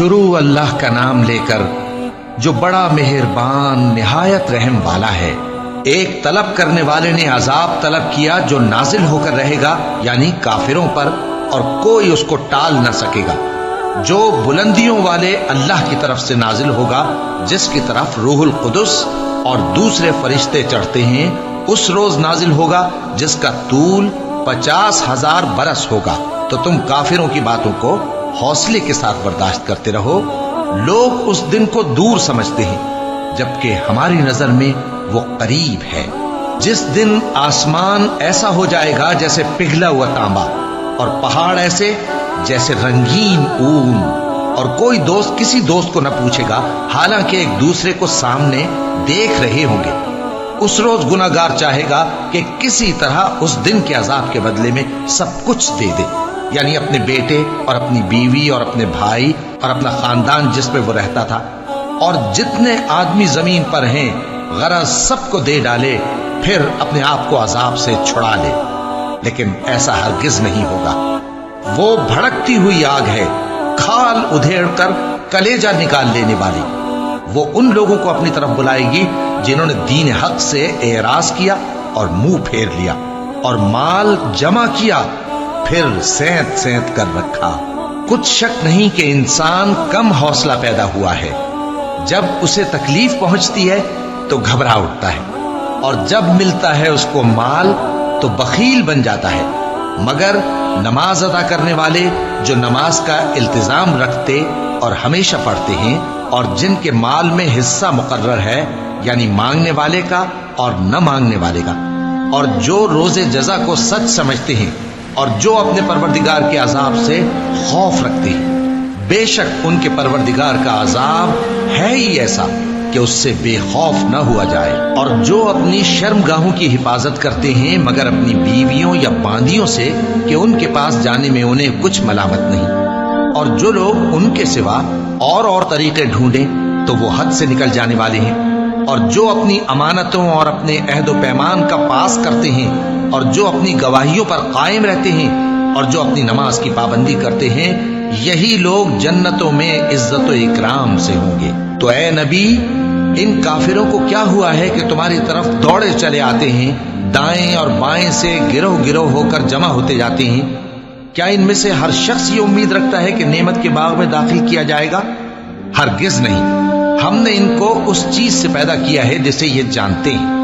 شروع اللہ کا نام لے کر جو بڑا مہربان نہایت رحم والا ہے۔ ایک طلب کرنے والے نے عذاب طلب کیا جو نازل ہو کر رہے گا، یعنی کافروں پر، اور کوئی اس کو ٹال نہ سکے گا۔ جو بلندیوں والے اللہ کی طرف سے نازل ہوگا، جس کی طرف روح القدس اور دوسرے فرشتے چڑھتے ہیں، اس روز نازل ہوگا جس کا طول 50,000 برس ہوگا۔ تو تم کافروں کی باتوں کو حوصلے کے ساتھ برداشت کرتے رہو۔ لوگ اس دن کو دور سمجھتے ہیں، جبکہ ہماری نظر میں وہ قریب ہے۔ جس دن آسمان ایسا ہو جائے گا جیسے پگھلا ہوا تانبا، اور پہاڑ ایسے جیسے رنگین اون، اور کوئی دوست کسی دوست کو نہ پوچھے گا، حالانکہ ایک دوسرے کو سامنے دیکھ رہے ہوں گے۔ اس روز گناہگار چاہے گا کہ کسی طرح اس دن کے عذاب کے بدلے میں سب کچھ دے دے، یعنی اپنے بیٹے اور اپنی بیوی اور اپنے بھائی اور اپنا خاندان جس میں وہ رہتا تھا، اور جتنے آدمی زمین پر ہیں، غرض سب کو دے ڈالے، پھر اپنے آپ کو عذاب سے چھڑا لے۔ لیکن ایسا ہرگز نہیں ہوگا۔ وہ بھڑکتی ہوئی آگ ہے، کھال ادھیڑ کر کلیجہ نکال لینے والی۔ وہ ان لوگوں کو اپنی طرف بلائے گی جنہوں نے دین حق سے اعراض کیا اور منہ پھیر لیا، اور مال جمع کیا پھر سینت سینت کر رکھا۔ کچھ شک نہیں کہ انسان کم حوصلہ پیدا ہوا ہے۔ جب اسے تکلیف پہنچتی ہے تو گھبرا اٹھتا ہے، اور جب ملتا ہے اس کو مال تو بخیل بن جاتا ہے۔ مگر نماز ادا کرنے والے جو نماز کا التزام رکھتے اور ہمیشہ پڑھتے ہیں، اور جن کے مال میں حصہ مقرر ہے، یعنی مانگنے والے کا اور نہ مانگنے والے کا، اور جو روز جزا کو سچ سمجھتے ہیں، اور جو اپنے پروردگار کے عذاب سے خوف رکھتے ہیں، بے شک ان کے پروردگار کا عذاب ہے ہی ایسا کہ اس سے بے خوف نہ ہوا جائے۔ اور جو اپنی شرمگاہوں کی حفاظت کرتے ہیں مگر اپنی بیویوں یا باندیوں سے کہ ان کے پاس جانے میں انہیں کچھ ملامت نہیں، اور جو لوگ ان کے سوا اور طریقے ڈھونڈیں تو وہ حد سے نکل جانے والے ہیں، اور جو اپنی امانتوں اور اپنے عہد و پیمان کا پاس کرتے ہیں، اور جو اپنی گواہیوں پر قائم رہتے ہیں، اور جو اپنی نماز کی پابندی کرتے ہیں، یہی لوگ جنتوں میں عزت و اکرام سے ہوں گے۔ تو اے نبی، ان کافروں کو کیا ہوا ہے کہ تمہاری طرف دوڑے چلے آتے ہیں، دائیں اور بائیں سے گروہ گروہ ہو کر جمع ہوتے جاتے ہیں؟ کیا ان میں سے ہر شخص یہ امید رکھتا ہے کہ نعمت کے باغ میں داخل کیا جائے گا؟ ہرگز نہیں۔ ہم نے ان کو اس چیز سے پیدا کیا ہے جسے یہ جانتے ہیں۔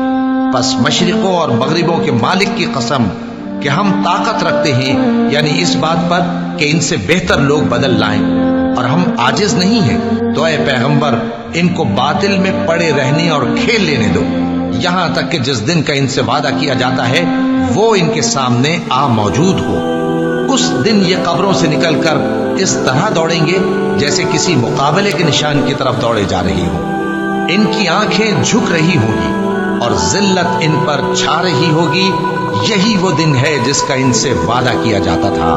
پس مشرقوں اور مغربوں کے مالک کی قسم کہ ہم طاقت رکھتے ہیں، یعنی اس بات پر کہ ان سے بہتر لوگ بدل لائیں، اور ہم عاجز نہیں ہیں۔ تو اے پیغمبر، ان کو باطل میں پڑے رہنے اور کھیل لینے دو، یہاں تک کہ جس دن کا ان سے وعدہ کیا جاتا ہے وہ ان کے سامنے آ موجود ہو۔ اس دن یہ قبروں سے نکل کر اس طرح دوڑیں گے جیسے کسی مقابلے کے نشان کی طرف دوڑے جا رہے ہوں۔ ان کی آنکھیں جھک رہی ہوں گی اور ذلت ان پر چھا رہی ہوگی۔ یہی وہ دن ہے جس کا ان سے وعدہ کیا جاتا تھا۔